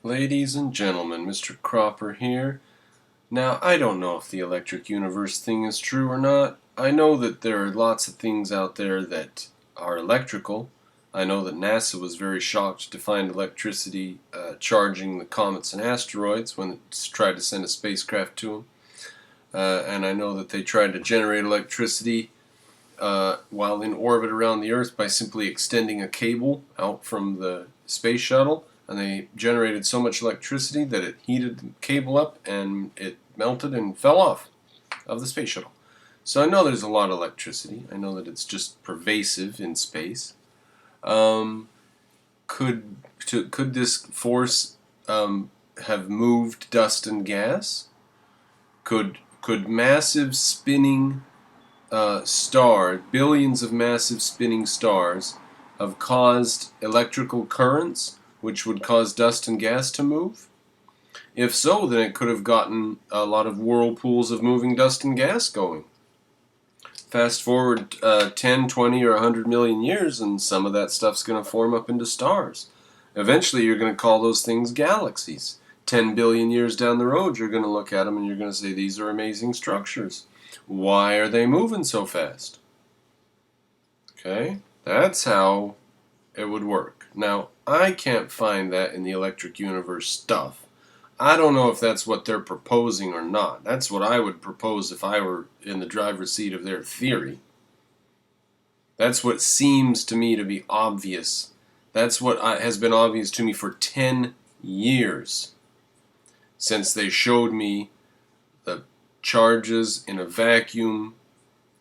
Ladies and gentlemen, Mr. Cropper here. Now, I don't know if the electric universe thing is true or not. I know that there are lots of things out there that are electrical. I know that NASA was very shocked to find electricity charging the comets and asteroids when it tried to send a spacecraft to them. And I know that they tried to generate electricity while in orbit around the Earth by simply extending a cable out from the space shuttle. And they generated so much electricity that it heated the cable up and it melted and fell off of the space shuttle. So I know there's a lot of electricity. I know that it's just pervasive in space. Could this force have moved dust and gas? Could massive spinning stars, billions of massive spinning stars, have caused electrical currents which would cause dust and gas to move? If so, then it could have gotten a lot of whirlpools of moving dust and gas going. Fast forward 10, 20, or 100 million years, and some of that stuff's going to form up into stars. Eventually, you're going to call those things galaxies. 10 billion years down the road, you're going to look at them and you're going to say, these are amazing structures. Why are they moving so fast? Okay, that's how it would work. Now, I can't find that in the electric universe stuff. I don't know if that's what they're proposing or not. That's what I would propose if I were in the driver's seat of their theory. That's what seems to me to be obvious. That's what has been obvious to me for 10 years. Since they showed me the charges in a vacuum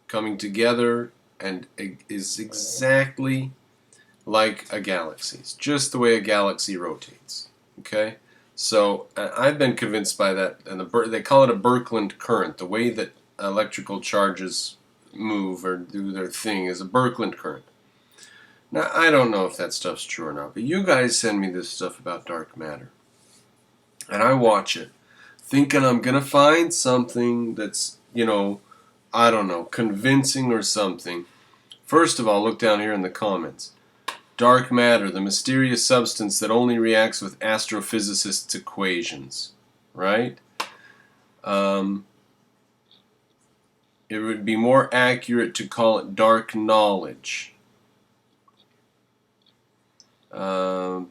coming together, and it is exactly like a galaxy. It's just the way a galaxy rotates. Okay? So I've been convinced by that, and they call it a Birkeland current. The way that electrical charges move or do their thing is a Birkeland current. Now, I don't know if that stuff's true or not, but you guys send me this stuff about dark matter. And I watch it, thinking I'm going to find something that's, I don't know, convincing or something. First of all, look down here in the comments. Dark matter, the mysterious substance that only reacts with astrophysicists' equations. Right? It would be more accurate to call it dark knowledge. Oh,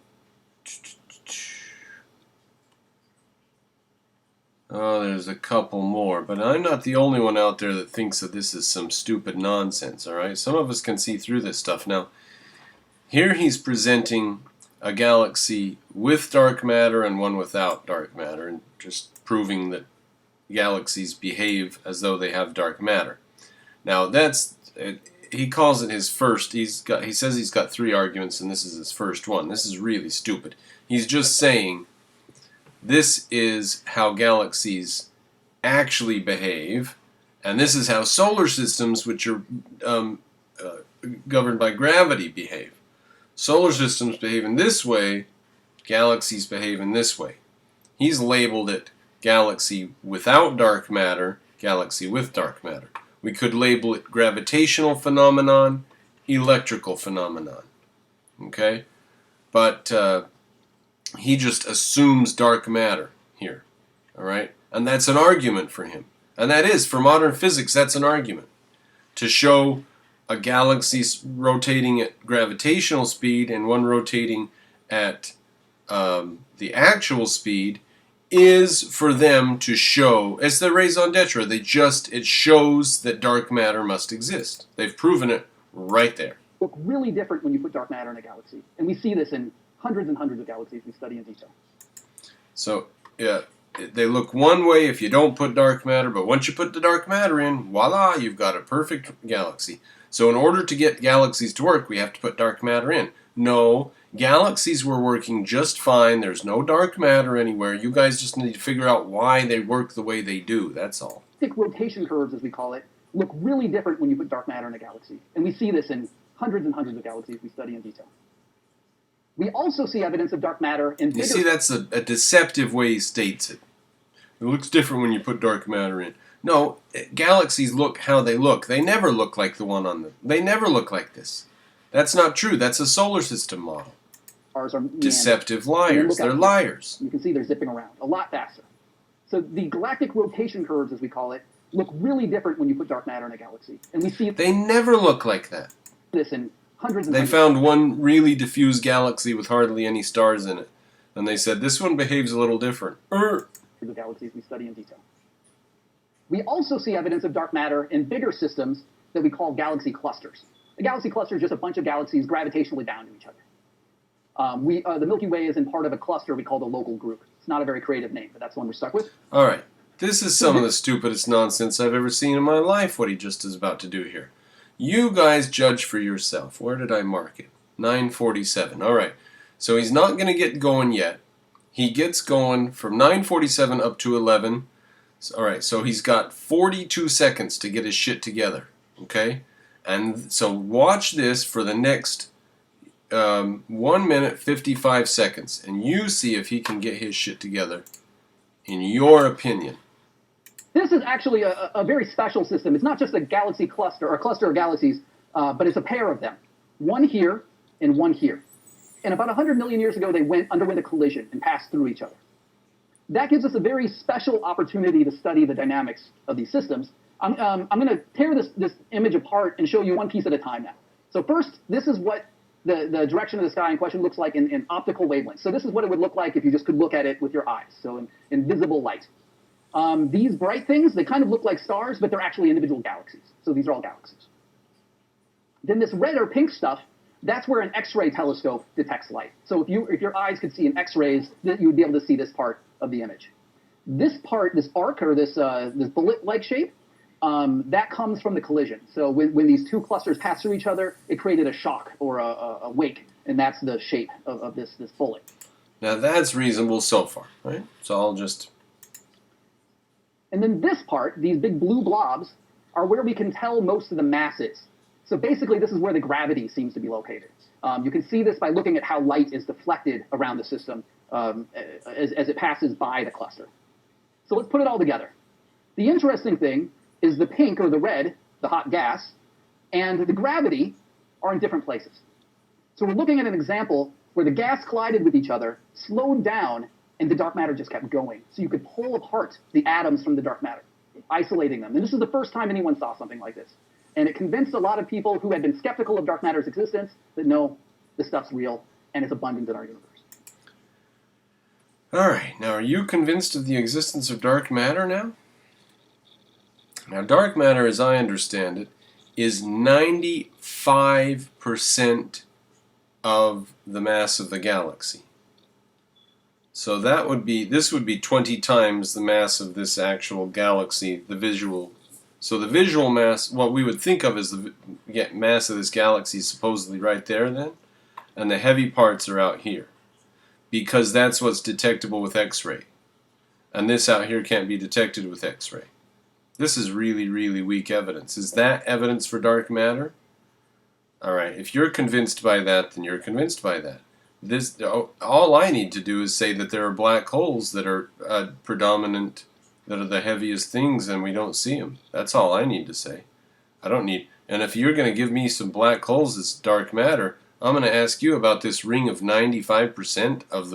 there's a couple more, but I'm not the only one out there that thinks that this is some stupid nonsense, alright? Some of us can see through this stuff. Now, here he's presenting a galaxy with dark matter and one without dark matter, and just proving that galaxies behave as though they have dark matter. Now, he calls it his first. He says he's got 3 arguments, and this is his first one. This is really stupid. He's just saying this is how galaxies actually behave, and this is how solar systems, which are governed by gravity, behave. Solar systems behave in this way, galaxies behave in this way. He's labeled it galaxy without dark matter, galaxy with dark matter. We could label it gravitational phenomenon, electrical phenomenon. Okay? But he just assumes dark matter here. Alright? And that's an argument for him. And that is, for modern physics, that's an argument. To show a galaxy rotating at gravitational speed and one rotating at the actual speed is for them to show, it's the raison d'etre, it shows that dark matter must exist. They've proven it right there. Look really different when you put dark matter in a galaxy. And we see this in hundreds and hundreds of galaxies we study in detail. So, yeah, they look one way if you don't put dark matter, but once you put the dark matter in, voila, you've got a perfect galaxy. So in order to get galaxies to work, we have to put dark matter in. No, galaxies were working just fine. There's no dark matter anywhere. You guys just need to figure out why they work the way they do. That's all. Rotation curves, as we call it, look really different when you put dark matter in a galaxy. And we see this in hundreds and hundreds of galaxies we study in detail. We also see evidence of dark matter in bigger... You see, that's a deceptive way he states it. It looks different when you put dark matter in. No, galaxies look how they look. They never look like the one on the... They never look like this. That's not true. That's a solar system model. Stars are meandering. Deceptive And then liars. look They're out here. liars. You can see they're zipping around a lot faster. So the galactic rotation curves, as we call it, look really different when you put dark matter in a galaxy. And we see They never look like that. this in hundreds and They hundreds found one really diffuse galaxy with hardly any stars in it. And they said, this one behaves a little different. of galaxies we study in detail. We also see evidence of dark matter in bigger systems that we call galaxy clusters. A galaxy cluster is just a bunch of galaxies gravitationally bound to each other. The Milky Way is in part of a cluster we call the local group. It's not a very creative name, but that's the one we're stuck with. All right. This is some of the stupidest nonsense I've ever seen in my life, what he just is about to do here. You guys judge for yourself. Where did I mark it? 9:47. All right. So he's not going to get going yet. He gets going from 9:47 up to 11. All right. So he's got 42 seconds to get his shit together. Okay? And so watch this for the next 1 minute 55 seconds. And you see if he can get his shit together, in your opinion. This is actually a very special system. It's not just a galaxy cluster or a cluster of galaxies, but it's a pair of them. One here and one here. And about 100 million years ago, they underwent a collision and passed through each other. That gives us a very special opportunity to study the dynamics of these systems. I'm going to tear this image apart and show you one piece at a time now. So first, this is what the direction of the sky in question looks like in optical wavelengths. So this is what it would look like if you just could look at it with your eyes, so in visible light. These bright things, they kind of look like stars, but they're actually individual galaxies. So these are all galaxies. Then this red or pink stuff, that's where an X-ray telescope detects light. So if your eyes could see in X-rays, you would be able to see this part of the image. This part, this arc or this bullet-like shape, that comes from the collision. So when these two clusters pass through each other, it created a shock or a wake, and that's the shape of this bullet. Now that's reasonable so far, right? So I'll just... And then this part, these big blue blobs, are where we can tell most of the mass is. So basically, this is where the gravity seems to be located. You can see this by looking at how light is deflected around the system as it passes by the cluster. So let's put it all together. The interesting thing is the pink or the red, the hot gas, and the gravity are in different places. So we're looking at an example where the gas collided with each other, slowed down, and the dark matter just kept going. So you could pull apart the atoms from the dark matter, isolating them. And this is the first time anyone saw something like this. And it convinced a lot of people who had been skeptical of dark matter's existence that no, this stuff's real and it's abundant in our universe. All right. Now, are you convinced of the existence of dark matter now? Now, dark matter, as I understand it, is 95% of the mass of the galaxy. So this would be 20 times the mass of this actual galaxy, the visual. So the visual mass, what we would think of as the mass of this galaxy is supposedly right there then, and the heavy parts are out here, because that's what's detectable with X-ray. And this out here can't be detected with X-ray. This is really, really weak evidence. Is that evidence for dark matter? All right, if you're convinced by that, then you're convinced by that. All I need to do is say that there are black holes that are predominant, that are the heaviest things, and we don't see them. That's all I need to say. I don't need... And if you're going to give me some black holes as dark matter, I'm going to ask you about this ring of 95% of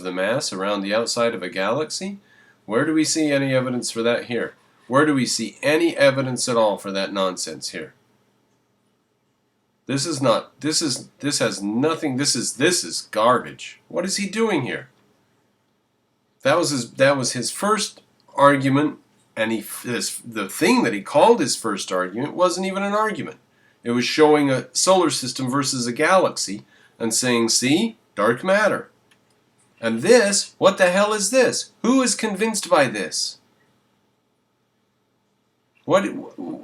the mass around the outside of a galaxy. Where do we see any evidence for that here? Where do we see any evidence at all for that nonsense here? This is garbage. What is he doing here? That was his first argument, and the thing that he called his first argument wasn't even an argument. It was showing a solar system versus a galaxy and saying, see, dark matter. And this, what the hell is this? Who is convinced by this? What,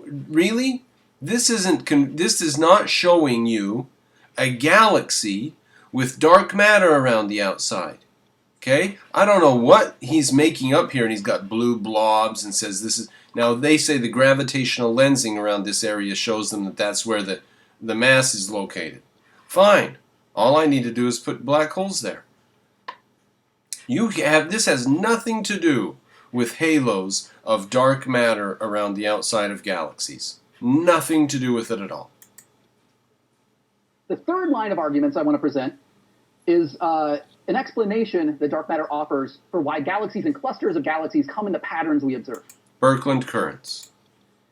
really? This is not showing you a galaxy with dark matter around the outside. Okay? I don't know what he's making up here, and he's got blue blobs and says this is... Now, they say the gravitational lensing around this area shows them that that's where the mass is located. Fine. All I need to do is put black holes there. This has nothing to do with halos of dark matter around the outside of galaxies. Nothing to do with it at all. The third line of arguments I want to present is an explanation that dark matter offers for why galaxies and clusters of galaxies come in the patterns we observe. Birkeland currents.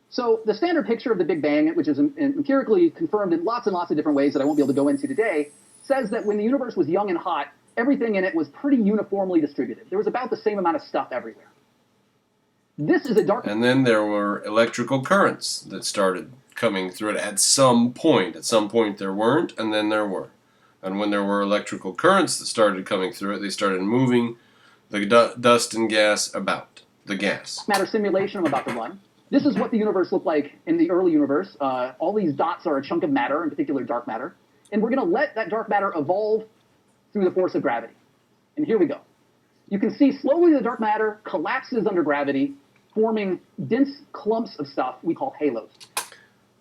So the standard picture of the Big Bang, which is empirically confirmed in lots and lots of different ways that I won't be able to go into today, says that when the universe was young and hot, everything in it was pretty uniformly distributed. There was about the same amount of stuff everywhere. This is a dark... And then there were electrical currents that started coming through it at some point. At some point there weren't, and then there were. And when there were electrical currents that started coming through it, they started moving the dust and gas about. The gas. Matter simulation I'm about to run. This is what the universe looked like in the early universe. All these dots are a chunk of matter, in particular dark matter. And we're going to let that dark matter evolve through the force of gravity. And here we go. You can see slowly the dark matter collapses under gravity, forming dense clumps of stuff we call halos.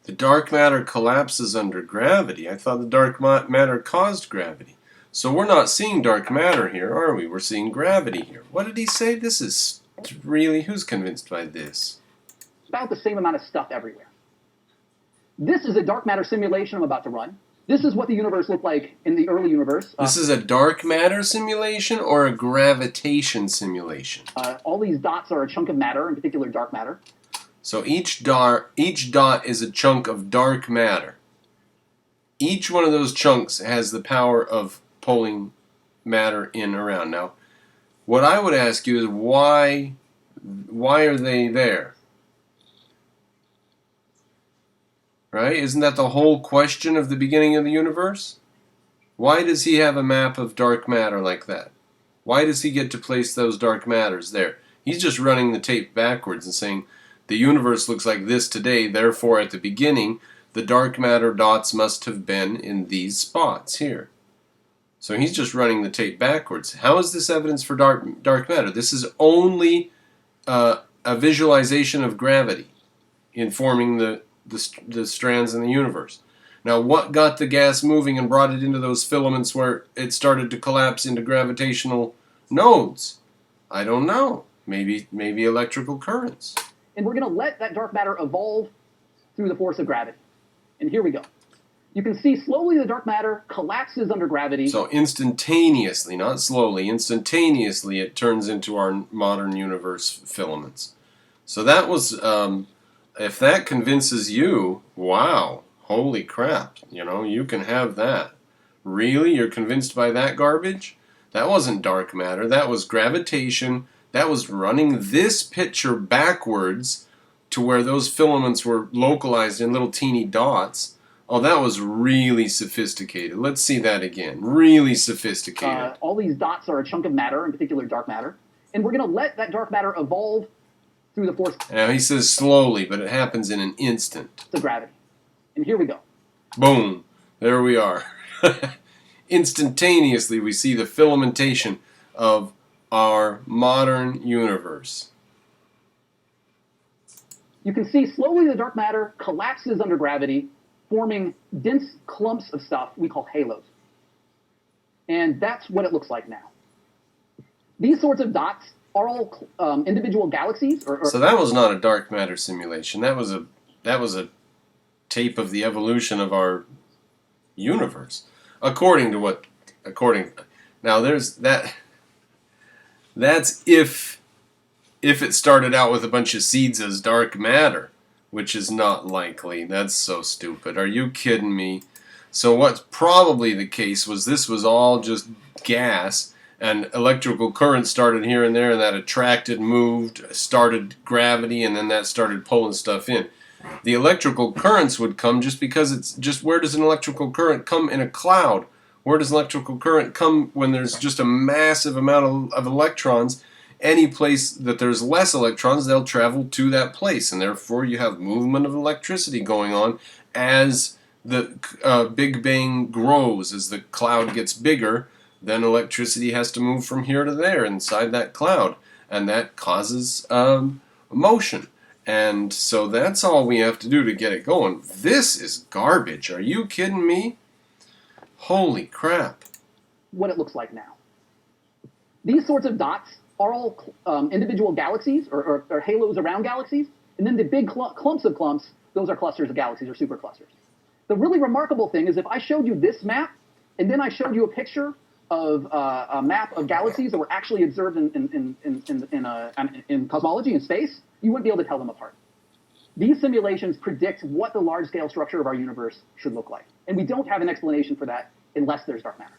The dark matter collapses under gravity. I thought the dark matter caused gravity. So we're not seeing dark matter here, are we? We're seeing gravity here. What did he say? This is really... Who's convinced by this? About the same amount of stuff everywhere. This is a dark matter simulation I'm about to run. This is what the universe looked like in the early universe. This is a dark matter simulation or a gravitation simulation? All these dots are a chunk of matter, in particular dark matter. So each dot is a chunk of dark matter. Each one of those chunks has the power of pulling matter in around. Now, what I would ask you is why are they there? Right? Isn't that the whole question of the beginning of the universe? Why does he have a map of dark matter like that? Why does he get to place those dark matters there? He's just running the tape backwards and saying, the universe looks like this today, therefore at the beginning, the dark matter dots must have been in these spots here. So he's just running the tape backwards. How is this evidence for dark matter? This is only a visualization of gravity informing the strands in the universe. Now, what got the gas moving and brought it into those filaments where it started to collapse into gravitational nodes? I don't know. Maybe electrical currents. And we're going to let that dark matter evolve through the force of gravity. And here we go. You can see slowly the dark matter collapses under gravity. So instantaneously, not slowly, instantaneously it turns into our modern universe filaments. So that was... if that convinces you, wow, holy crap, you can have that. Really? You're convinced by that garbage? That wasn't dark matter. That was gravitation. That was running this picture backwards to where those filaments were localized in little teeny dots. Oh, that was really sophisticated. Let's see that again. Really sophisticated. All these dots are a chunk of matter, in particular dark matter. And we're going to let that dark matter evolve through the force. Now, he says slowly, but it happens in an instant. To gravity. And here we go. Boom. There we are. Instantaneously, we see the filamentation of our modern universe. You can see slowly the dark matter collapses under gravity, forming dense clumps of stuff we call halos. And that's what it looks like now. These sorts of dots are all individual galaxies. So that was not a dark matter simulation. That was a tape of the evolution of our universe, according. Now there's that. That's if it started out with a bunch of seeds as dark matter, which is not likely. That's so stupid. Are you kidding me? So what's probably the case was this was all just gas, and electrical current started here and there, and that attracted, moved, started gravity, and then that started pulling stuff in. The electrical currents would come just because it's just, where does an electrical current come in a cloud? Where does electrical current come when there's just a massive amount of electrons? Any place that there's less electrons, they'll travel to that place, and therefore you have movement of electricity going on as the Big Bang grows. As the cloud gets bigger, then electricity has to move from here to there inside that cloud, and that causes motion. And so that's all we have to do to get it going. This is garbage. Are you kidding me? Holy crap. What it looks like now. These sorts of dots are all individual galaxies or halos around galaxies. And then the big clumps of clumps, those are clusters of galaxies or superclusters. The really remarkable thing is if I showed you this map and then I showed you a picture of a map of galaxies that were actually observed in cosmology in space, you wouldn't be able to tell them apart. These simulations predict what the large-scale structure of our universe should look like. And we don't have an explanation for that unless there's dark matter.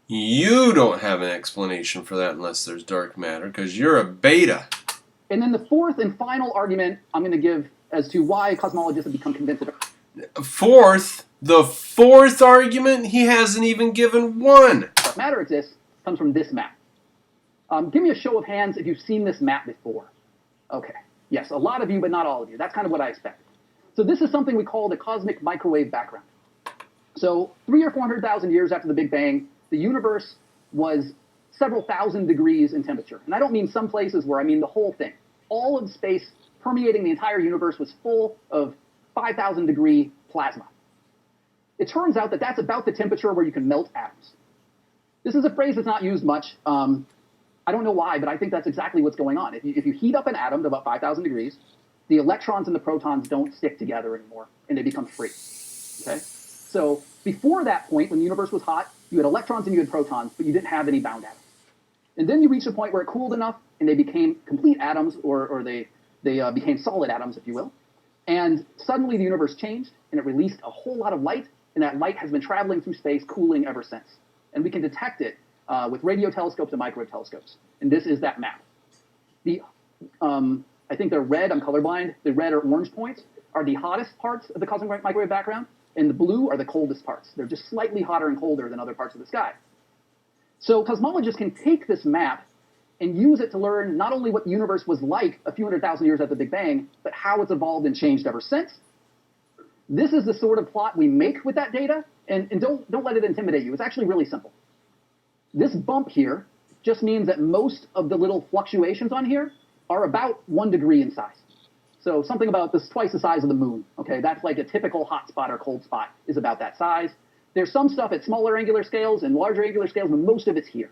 You don't have an explanation for that unless there's dark matter, because you're a beta. And then the fourth and final argument I'm going to give as to why cosmologists have become convinced of it. The fourth argument, he hasn't even given one. Dark matter exists comes from this map. Give me a show of hands if you've seen this map before. Okay. Yes, a lot of you, but not all of you. That's kind of what I expected. So this is something we call the cosmic microwave background. So 300,000 or 400,000 years after the Big Bang, the universe was several thousand degrees in temperature. And I don't mean some places where I mean the whole thing. All of space permeating the entire universe was full of 5,000 degree plasma. It turns out that that's about the temperature where you can melt atoms. This is a phrase that's not used much. I don't know why, but I think that's exactly what's going on. If you heat up an atom to about 5,000 degrees, the electrons and the protons don't stick together anymore, and they become free. Okay? So before that point, when the universe was hot, you had electrons and you had protons, but you didn't have any bound atoms. And then you reached a point where it cooled enough, and they became complete atoms, or they became solid atoms, if you will. And suddenly the universe changed, and it released a whole lot of light, and that light has been traveling through space, cooling ever since. And we can detect it with radio telescopes and microwave telescopes. And this is that map. I think they're red. I'm colorblind. The red or orange points are the hottest parts of the cosmic microwave background, and the blue are the coldest parts. They're just slightly hotter and colder than other parts of the sky. So cosmologists can take this map and use it to learn not only what the universe was like a few 100,000 years after the Big Bang, but how it's evolved and changed ever since. This is the sort of plot we make with that data, and don't let it intimidate you. It's actually really simple. This bump here just means that most of the little fluctuations on here are about 1 degree in size. So something about this twice the size of the moon. Okay, that's like a typical hot spot or cold spot is about that size. There's some stuff at smaller angular scales and larger angular scales, but most of it's here.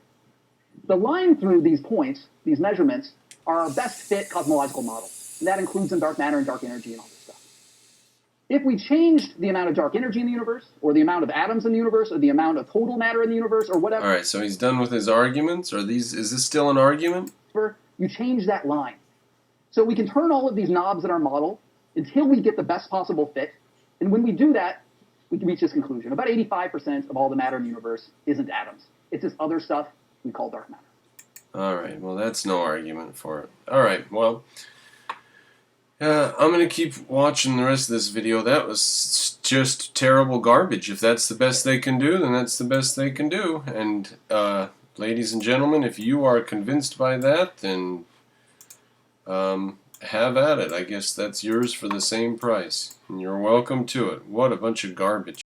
The line through these points, these measurements, are our best fit cosmological model. And that includes in dark matter and dark energy and all this stuff. If we changed the amount of dark energy in the universe, or the amount of atoms in the universe, or the amount of total matter in the universe, or whatever. All right, so he's done with his arguments. Is this still an argument? You change that line. So we can turn all of these knobs in our model until we get the best possible fit. And when we do that, we can reach this conclusion. About 85% of all the matter in the universe isn't atoms. It's this other stuff we call dark matter. All right, well, that's no argument for it. All right, well, I'm going to keep watching the rest of this video. That was just terrible garbage. If that's the best they can do, then that's the best they can do. And, ladies and gentlemen, if you are convinced by that, then have at it. I guess that's yours for the same price. And you're welcome to it. What a bunch of garbage.